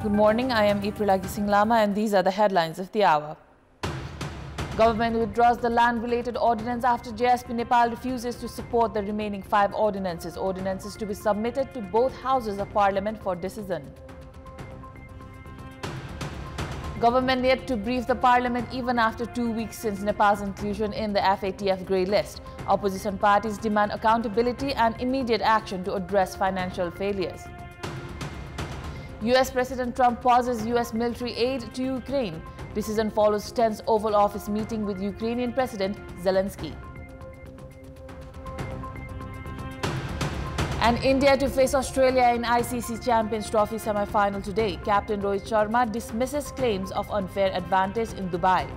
Good morning, I am Aprila Ghising Lama and these are the headlines of the hour. Government withdraws the land-related ordinance after JSP Nepal refuses to support the remaining 5 ordinances. Ordinances to be submitted to both houses of parliament for decision. Government yet to brief the parliament even after 2 weeks since Nepal's inclusion in the FATF grey list. Opposition parties demand accountability and immediate action to address financial failures. US President Trump pauses US military aid to Ukraine. Decision follows tense Oval Office meeting with Ukrainian President Zelensky. And India to face Australia in ICC Champions Trophy semi-final today. Captain Rohit Sharma dismisses claims of unfair advantage in Dubai.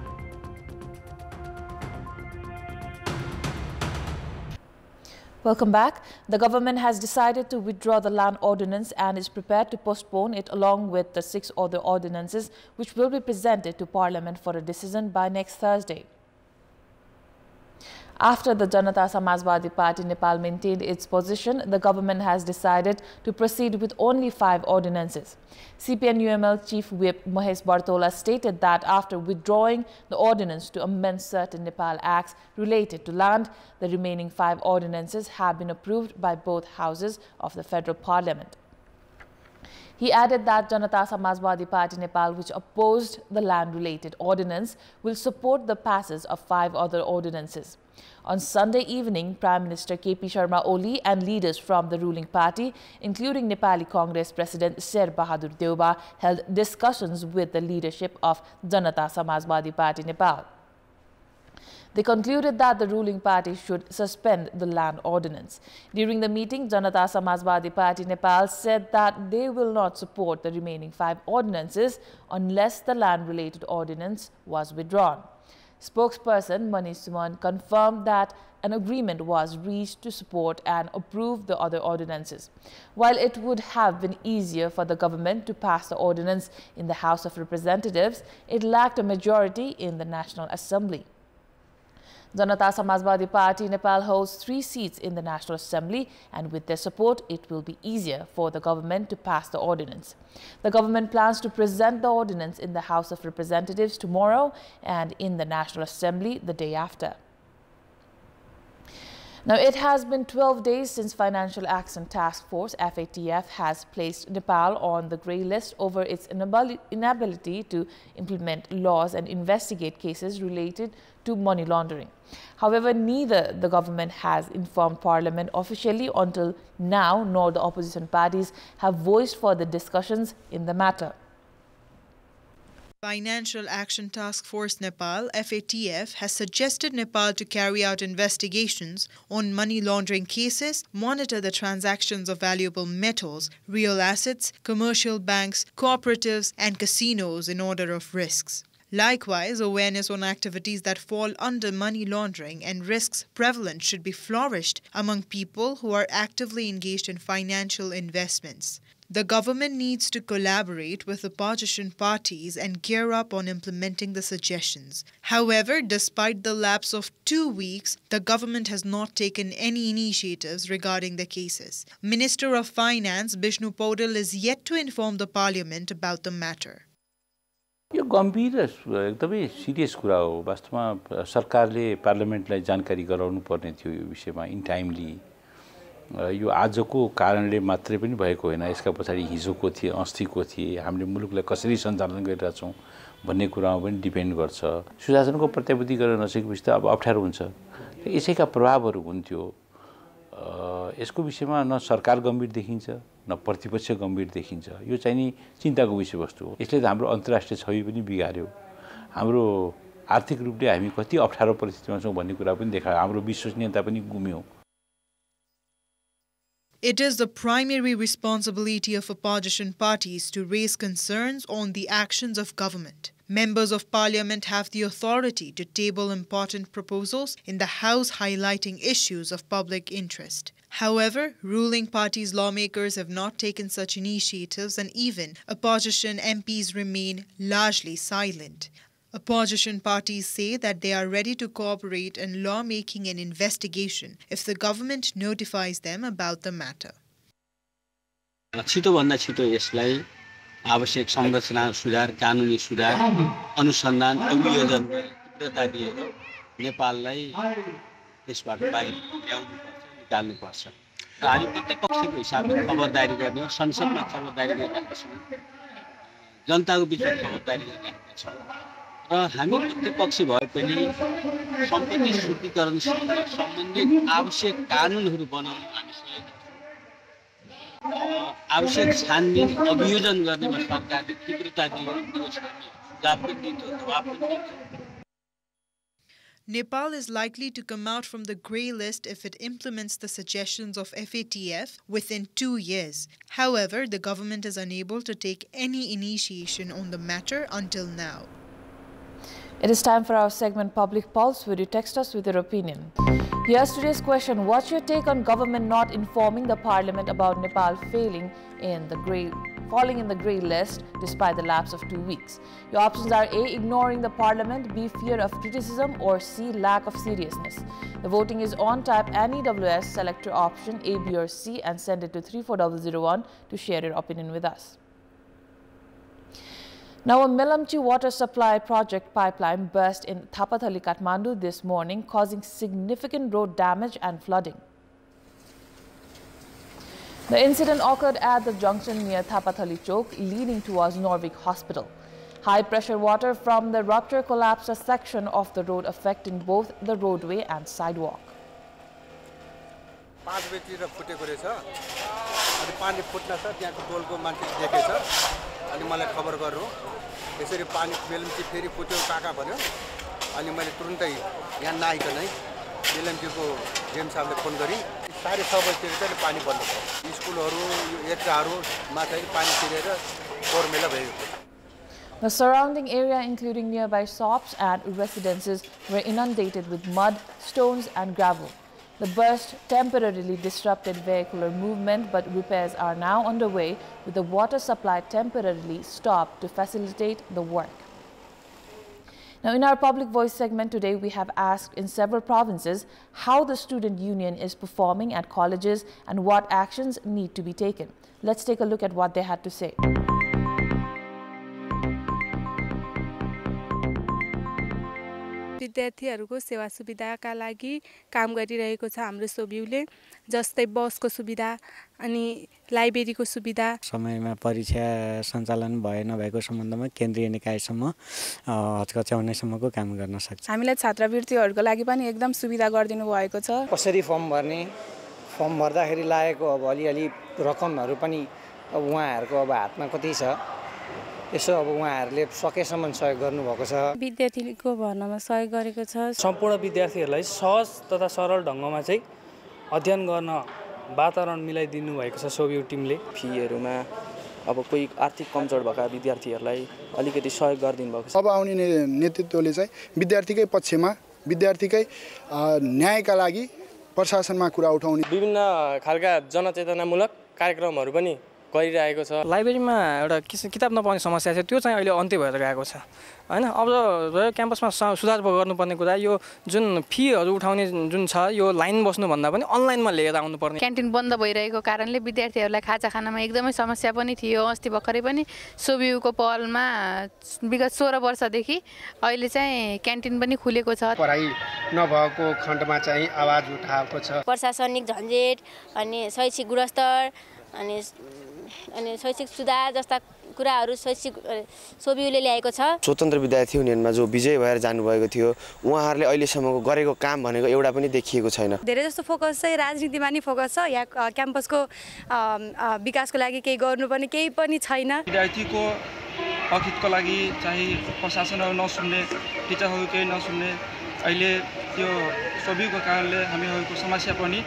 Welcome back. The government has decided to withdraw the land ordinance and is prepared to postpone it along with the 6 other ordinances which will be presented to Parliament for a decision by next Thursday. After the Janata Samajwadi Party Nepal maintained its position, the government has decided to proceed with only 5 ordinances. CPN-UML Chief Whip Mahesh Bartola stated that after withdrawing the ordinance to amend certain Nepal acts related to land, the remaining 5 ordinances have been approved by both houses of the federal parliament. He added that Janata Samajwadi Party Nepal, which opposed the land-related ordinance, will support the passage of 5 other ordinances. On Sunday evening, Prime Minister KP Sharma Oli and leaders from the ruling party, including Nepali Congress President Sher Bahadur Deuba, held discussions with the leadership of Janata Samajwadi Party Nepal. They concluded that the ruling party should suspend the land ordinance. During the meeting, Janata Samajwadi Party Nepal said that they will not support the remaining 5 ordinances unless the land-related ordinance was withdrawn. Spokesperson Manish Suman confirmed that an agreement was reached to support and approve the other ordinances. While it would have been easier for the government to pass the ordinance in the House of Representatives, it lacked a majority in the National Assembly. Janata Samajwadi Party Nepal holds 3 seats in the National Assembly, and with their support, it will be easier for the government to pass the ordinance. The government plans to present the ordinance in the House of Representatives tomorrow and in the National Assembly the day after. Now, it has been 12 days since Financial Action Task Force FATF has placed Nepal on the grey list over its inability to implement laws and investigate cases related to money laundering. However, neither the government has informed Parliament officially until now, nor the opposition parties have voiced further discussions in the matter. Financial Action Task Force Nepal (FATF) has suggested Nepal to carry out investigations on money laundering cases, monitor the transactions of valuable metals, real assets, commercial banks, cooperatives and casinos in order of risks. Likewise, awareness on activities that fall under money laundering and risks prevalent should be flourished among people who are actively engaged in financial investments. The government needs to collaborate with opposition parties and gear up on implementing the suggestions. However, despite the lapse of 2 weeks, the government has not taken any initiatives regarding the cases. Minister of Finance Bishnu Paudel is yet to inform the parliament about the matter. यो गम्भीर एकदमै serious कुरा हो। वास्तवमा सरकारले पार्लियामेन्टलाई जानकारी गराउनु पर्ने थियो यो विषयमा इन टाइमली। यो आजको कारणले मात्रै पनि भएको होइन, यसका पछाडि हिजोको थिए, अस्तिको थिए, हामीले मुलुकलाई कसरी सञ्चालन गरिरहेका छौं भन्ने कुरामा पनि डिपेन्ड गर्छ। सुशासनको प्रत्याभूति गर्न नसकेपछि त अब अप्ठ्यारो हुन्छ। यसैका प्रभावहरू हुन्थ्यो। यसको विषयमा न सरकार गम्भीर देखिन्छ न प्रतिपक्ष गम्भीर देखिन्छ। यो चाहिँ नि चिन्ताको विषयवस्तु हो। यसले त हाम्रो अन्तर्राष्ट्रिय छवि पनि बिगार्यो। हाम्रो आर्थिक रूपले हामी कति अप्ठ्यारो परिस्थितिमा छौं भन्ने कुरा पनि देखायो। हाम्रो विश्वसनीयता पनि गुम्यो। It is the primary responsibility of opposition parties to raise concerns on the actions of government. Members of Parliament have the authority to table important proposals in the House highlighting issues of public interest. However, ruling parties' lawmakers have not taken such initiatives, and even opposition MPs remain largely silent. Opposition parties say that they are ready to cooperate in lawmaking and investigation if the government notifies them about the matter. छिटो भन्दा छिटो यसलाई आवश्यक संरचना सुधार, कानुनी सुधार, अनुसन्धान, अभियोजन तीव्रता दिएर नेपाललाई त्यसबाट बाहिर ल्याउनुपर्छ, निकाल्नुपर्छ। र हामी प्रत्येक पक्षको हिसाबले खबरदारी गर्ने हो, संसदमा खबरदारी गरिरहेका छौँ, जनताको बिचमा खबरदारी गरिरहेका छौँ। र हामी प्रत्येक पक्ष भए पनि सम्पत्ति शुद्धिकरणसँग सम्बन्धित आवश्यक कानुनहरू बनाउन हामी सहयोग गर्छौँ। आवश्यक छानबिन अभियोजन गर्नेमा सरकारले तीव्रता दियो, सुझाव पनि दिन्छ, दबाब पनि दिन्छ। Nepal is likely to come out from the grey list if it implements the suggestions of FATF within 2 years. However, the government is unable to take any initiation on the matter until now. It is time for our segment Public Pulse. Would you text us with your opinion? Here's today's question. What's your take on government not informing the parliament about Nepal falling in the grey list despite the lapse of 2 weeks? Your options are A, ignoring the parliament, B, fear of criticism, or C, lack of seriousness. The voting is on. Type NEWS, select your option A, B, or C and send it to 34001 to share your opinion with us. Now, a Melamchi water supply project pipeline burst in Thapathali, Kathmandu this morning, causing significant road damage and flooding. The incident occurred at the junction near Thapathali Chowk, leading towards Norvik Hospital. High-pressure water from the rupture collapsed a section of the road, affecting both the roadway and sidewalk. यसरी पानी बेलमची फेरि फुट्यो काका भन्यो अनि मैले तुरुन्तै यहाँ नआइकन बेलमचीको जेम साहबले फोन गरी 6:30 बजेतिर चाहिँ पानी बन्द भयो स्कुलहरु एटाहरुमा चाहिँ पानी तिरेर फोरमेला भयो. The surrounding area, including nearby shops and residences, were inundated with mud, stones and gravel. The burst temporarily disrupted vehicular movement, but repairs are now underway, with the water supply temporarily stopped to facilitate the work. Now, in our Public Voice segment today, we have asked in several provinces how the student union is performing at colleges and what actions need to be taken. Let's take a look at what they had to say. विद्यार्थीहरुको सेवा सुविधाका लागि काम गरिरहेको छ हाम्रो सोबिउले, जस्तै बसको सुविधा अनि लाइब्रेरीको सुविधा. समयमा परीक्षा सञ्चालन भए नभएको सम्बन्धमा केन्द्रीय निकायसम्म हचकच्याउने सम्मको काम गर्न सक्छ. हामीलाई छात्रवृत्तिहरुको लागि पनि एकदम सुविधा गरिदिनु भएको छ. कसरी फर्म भर्ने, फर्म भर्दाखेरि लागेको अब अलिअलि रकमहरु पनि अब उहाँहरुको अब हातमा कति छ, यसो अब उहाँहरुले सकेसम्म सहयोग गर्नुभएको छ. विद्यार्थीको भर्नामा सहयोग गरेको छ. सम्पूर्ण विद्यार्थीहरुलाई सहज तथा सरल ढंगमा चाहिँ अध्ययन गर्न वातावरण मिलाइदिनु भएको छ सोबिउ टिमले. फीहरुमा अब कोही आर्थिक कमजोर भएका विद्यार्थीहरुलाई अलिकति सहयोग गरिदिनु भएको छ. अब आउने नेतृत्वले चाहिँ विद्यार्थीकै पक्षमा, विद्यार्थीकै न्यायका लागि प्रशासनमा कुरा उठाउने विभिन्न खालका जनचेतनामूलक कार्यक्रमहरु पनि गरिरहेको छ. लाइब्रेरीमा एउटा किताब नपाउने समस्या छ, त्यो चाहिँ अहिले अन्त्य भएर गएको छ हैन. अब क्याम्पसमा सुधार गर्नुपर्ने कुरा यो जुन फीहरु उठाउने जुन छ, यो लाइन बस्नु भन्दा पनि अनलाइनमा लिएर आउनु पर्ने. क्यान्टिन बन्द भइरहेको कारणले विद्यार्थीहरुलाई खाजा खानमा एकदमै समस्या पनि थियो. अस्ति भर्खरै पनि सोबिउको पहलमा विगत 16 वर्षदेखि अहिले चाहिँ क्यान्टिन पनि खुलेको छ. पढाइ नभएको खण्डमा चाहिँ आवाज उठाएको छ. प्रशासनिक झन्झट अनि शैक्षिक गुणस्तर अनि शैक्षिक सुधार जस्ता कुराहरु सोबिउले ल्याएको छ. स्वतन्त्र विद्यार्थी युनियनमा जो विजय भएर जानुभएको थियो, उहाँहरुले अहिलेसम्मको गरेको काम भनेको एउटा पनि देखिएको छैन. धेरै जस्तो फोकस चाहिँ राजनीतिमा नै फोकस छ. यहाँ क्याम्पसको विकासको लागि केही गर्नुपर्ने केही पनि छैन. विद्यार्थीको हकको लागि चाहिँ प्रशासनहरु नसुन्ने, टिचरहरु केही नसुन्ने, अहिले त्यो सोबिउको कारणले हामीहरुको समस्या पनि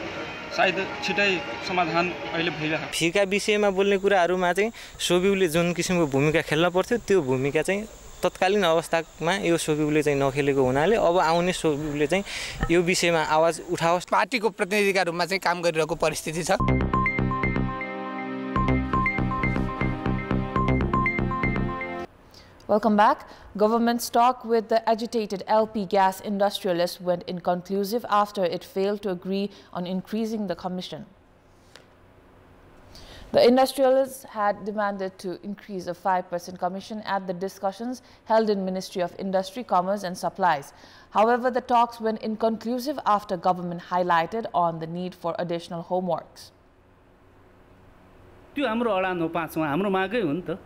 सायद छिटै समाधान अहिले भइरहेको. फीका विषयमा बोल्ने कुराहरुमा चाहिँ सोबिउले जुन किसिमको भूमिका खेल्न पर्थ्यो, त्यो भूमिका चाहिँ तत्कालीन अवस्थामा यो सोबिउले चाहिँ नखेलेको हुनाले अब आउने सोबिउले चाहिँ यो विषयमा आवाज उठाओस्. पार्टीको प्रतिनिधिका रूपमा चाहिँ काम गरिरहेको परिस्थिति छ. Welcome back. Government's talk with the agitated LP gas industrialists went inconclusive after it failed to agree on increasing the commission. The industrialists had demanded to increase a 5% commission at the discussions held in Ministry of Industry, Commerce and Supplies. However, the talks went inconclusive after government highlighted on the need for additional homeworks. त्यो हाम्रो अडान हो 5 मा हाम्रो मागै हो नि त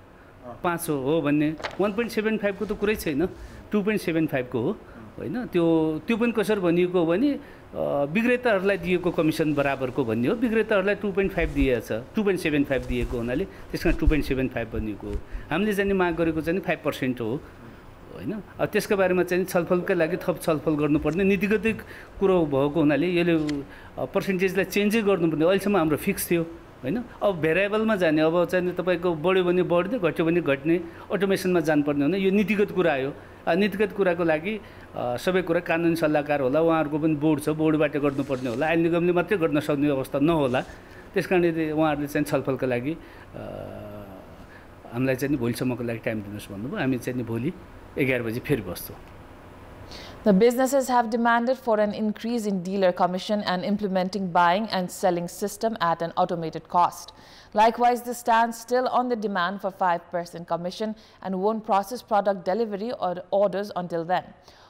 5 हो भन्ने 1.75 को त कुरै छैन 2.75 को हो हैन त्यो पनि कसरी भनिएको भने विक्रेताहरूलाई दिएको कमिसन बराबरको भन्ने हो विक्रेताहरूलाई 2.5 दिएछ 2.75 दिएको हुनाले त्यसमा 2.75 भनिएको हो हामीले चाहिँ माग गरेको चाहिँ 5% हो हैन त्यसको बारेमा चाहिँ छलफलकै लागि थप छलफल गर्नुपर्ने नीतिगत कुरो भएको हुनाले यसले पर्सेन्टेजलाई चेन्जै गर्नुपर्ने अहिलेसम्म हाम्रो फिक्स थियो हैन अब भेरिएबलमा जाने अब चाहिँ तपाईको बढ्यो भने बढ्ने घट्यो भने घट्ने अटोमेसनमा जानुपर्ने हो यो नीतिगत कुरा आयो नीतिगत कुराको लागि सबै कुरा कानुनी सल्लाहकार होला उहाँहरुको पनि बोर्ड छ बोर्डबाट गर्नुपर्ने होला आइन निगमले मात्रै गर्न सक्ने अवस्था नहोला त्यसकारणले उहाँहरुले चाहिँ छलफलको लागि हामीलाई चाहिँ भोलिसम्मको लागि टाइम दिनुस् भन्नुभयो हामी चाहिँ भोलि 11 बजे फेरि बस्छौं. The businesses have demanded for an increase in dealer commission and implementing buying and selling system at an automated cost. Likewise, they stand still on the demand for 5% commission and won't process product delivery or orders until then.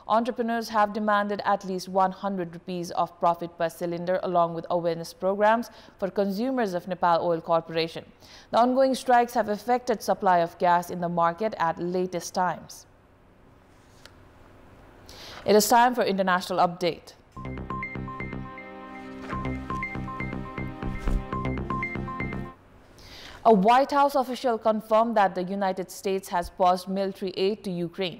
Entrepreneurs have demanded at least 100 rupees of profit per cylinder along with awareness programs for consumers of Nepal Oil Corporation. The ongoing strikes have affected supply of gas in the market at latest times. It is time for international update. A White House official confirmed that the United States has paused military aid to Ukraine.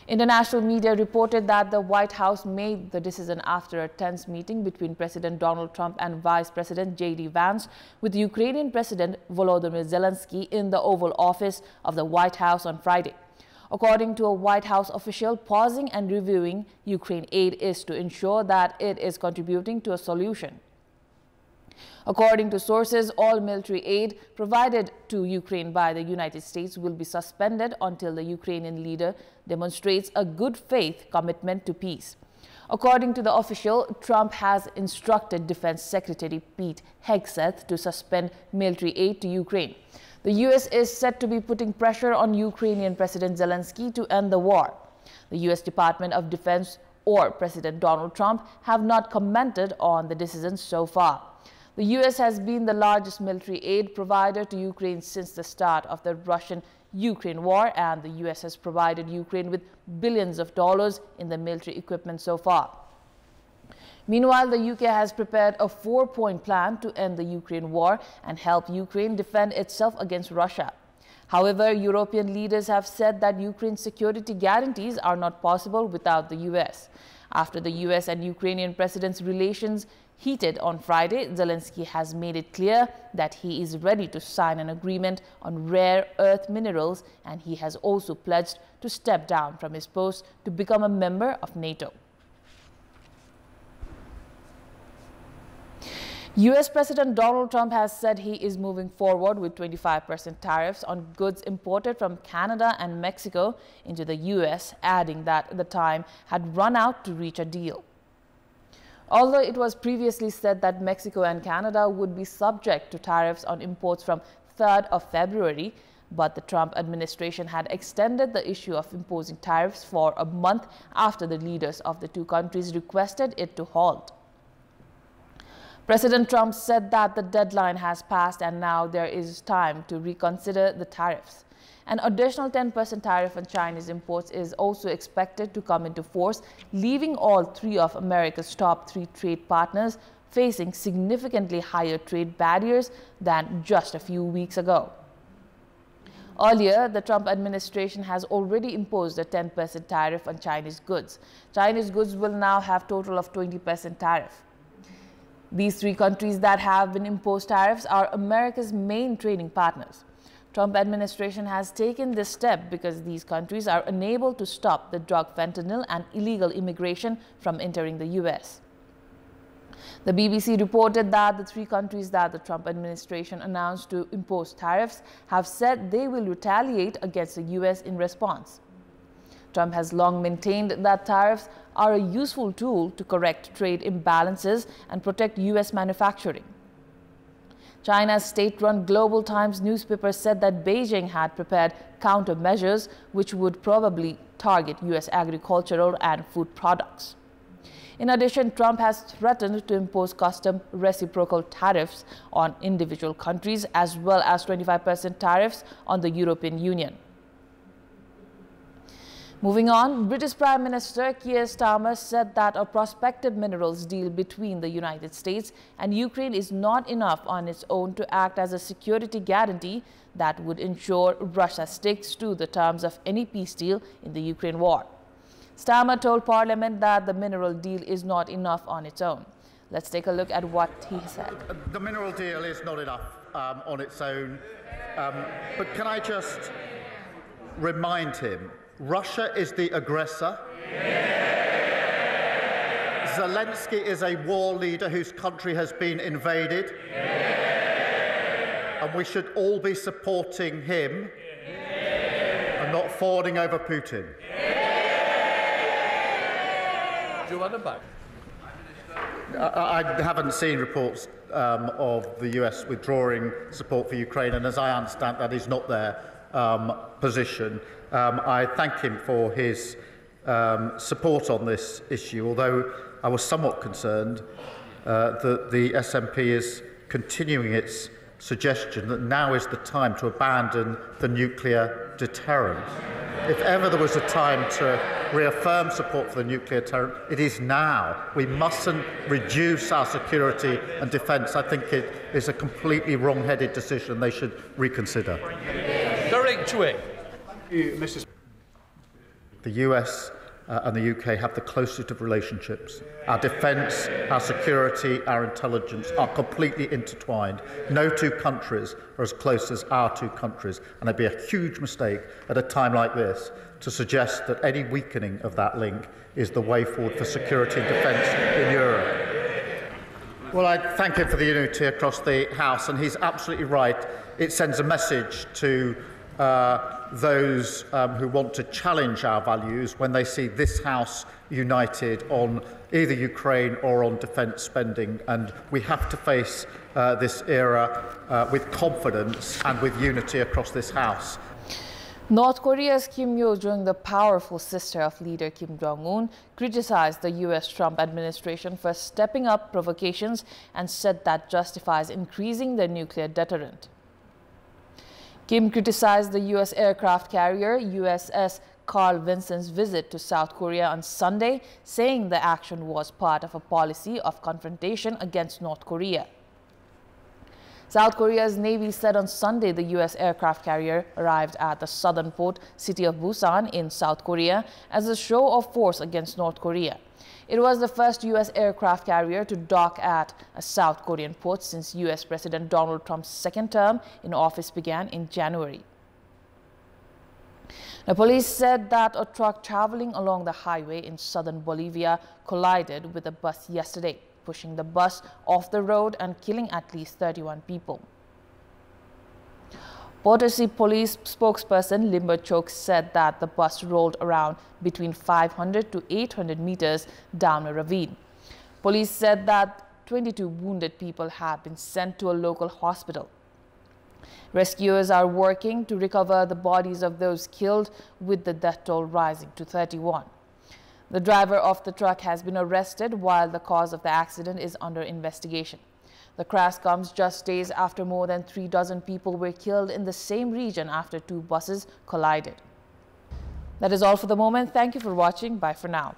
International media reported that the White House made the decision after a tense meeting between President Donald Trump and Vice President J.D. Vance with Ukrainian President Volodymyr Zelensky in the Oval Office of the White House on Friday. According to a White House official, pausing and reviewing Ukraine aid is to ensure that it is contributing to a solution. According to sources, all military aid provided to Ukraine by the United States will be suspended until the Ukrainian leader demonstrates a good faith commitment to peace. According to the official, Trump has instructed Defense Secretary Pete Hegseth to suspend military aid to Ukraine. The U.S. is said to be putting pressure on Ukrainian President Zelensky to end the war. The U.S. Department of Defense or President Donald Trump have not commented on the decision so far. The U.S. has been the largest military aid provider to Ukraine since the start of the Russian-Ukraine war, and the U.S. has provided Ukraine with billions of dollars in the military equipment so far. Meanwhile, the UK has prepared a 4-point plan to end the Ukraine war and help Ukraine defend itself against Russia. However, European leaders have said that Ukraine's security guarantees are not possible without the US. After the US and Ukrainian presidents' relations heated on Friday, Zelensky has made it clear that he is ready to sign an agreement on rare earth minerals, and he has also pledged to step down from his post to become a member of NATO. U.S. President Donald Trump has said he is moving forward with 25% tariffs on goods imported from Canada and Mexico into the U.S., adding that the time had run out to reach a deal. Although it was previously said that Mexico and Canada would be subject to tariffs on imports from 3rd of February, but the Trump administration had extended the issue of imposing tariffs for a month after the leaders of the two countries requested it to halt. President Trump said that the deadline has passed and now there is time to reconsider the tariffs. An additional 10% tariff on Chinese imports is also expected to come into force, leaving all three of America's top 3 trade partners facing significantly higher trade barriers than just a few weeks ago. Earlier, the Trump administration has already imposed a 10% tariff on Chinese goods. Chinese goods will now have a total of 20% tariff. These 3 countries that have been imposed tariffs are America's main trading partners. Trump administration has taken this step because these countries are unable to stop the drug fentanyl and illegal immigration from entering the U.S. The BBC reported that the 3 countries that the Trump administration announced to impose tariffs have said they will retaliate against the U.S. in response. Trump has long maintained that tariffs are a useful tool to correct trade imbalances and protect U.S. manufacturing. China's state-run Global Times newspaper said that Beijing had prepared countermeasures which would probably target U.S. agricultural and food products. In addition, Trump has threatened to impose custom reciprocal tariffs on individual countries as well as 25% tariffs on the European Union. Moving on, British Prime Minister Keir Starmer said that a prospective minerals deal between the United States and Ukraine is not enough on its own to act as a security guarantee that would ensure Russia sticks to the terms of any peace deal in the Ukraine war. Starmer told Parliament that the mineral deal is not enough on its own. Let's take a look at what he said. The mineral deal is not enough on its own, but can I just remind him, Russia is the aggressor. Zelensky is a war leader whose country has been invaded. And we should all be supporting him and not fawning over Putin. Do you want them back? I haven't seen reports of the US withdrawing support for Ukraine, and as I understand, that is not their position. I thank him for his support on this issue, although I was somewhat concerned that the SNP is continuing its suggestion that now is the time to abandon the nuclear deterrent. If ever there was a time to reaffirm support for the nuclear deterrent, it is now. We mustn't reduce our security and defence. I think it is a completely wrong-headed decision they should reconsider. The US and the UK have the closest of relationships. Our defence, our security, our intelligence are completely intertwined. No two countries are as close as our two countries, and it'd be a huge mistake at a time like this to suggest that any weakening of that link is the way forward for security and defence in Europe. Well, I thank him for the unity across the House, and he's absolutely right. It sends a message to those who want to challenge our values when they see this House united on either Ukraine or on defence spending, and we have to face this era with confidence and with unity across this House. North Korea's Kim Yo-jong, the powerful sister of leader Kim Jong-un, criticized the U.S. Trump administration for stepping up provocations and said that justifies increasing the nuclear deterrent. Kim criticized the U.S. aircraft carrier USS Carl Vinson's visit to South Korea on Sunday, saying the action was part of a policy of confrontation against North Korea. South Korea's Navy said on Sunday the U.S. aircraft carrier arrived at the southern port city of Busan in South Korea as a show of force against North Korea. It was the first U.S. aircraft carrier to dock at a South Korean port since U.S. President Donald Trump's second term in office began in January. Now, police said that a truck traveling along the highway in southern Bolivia collided with a bus yesterday, pushing the bus off the road and killing at least 31 people. Potosí police spokesperson Limber Chok said that the bus rolled around between 500 to 800 meters down a ravine. Police said that 22 wounded people have been sent to a local hospital. Rescuers are working to recover the bodies of those killed, with the death toll rising to 31. The driver of the truck has been arrested while the cause of the accident is under investigation. The crash comes just days after more than 3 dozen people were killed in the same region after 2 buses collided. That is all for the moment. Thank you for watching. Bye for now.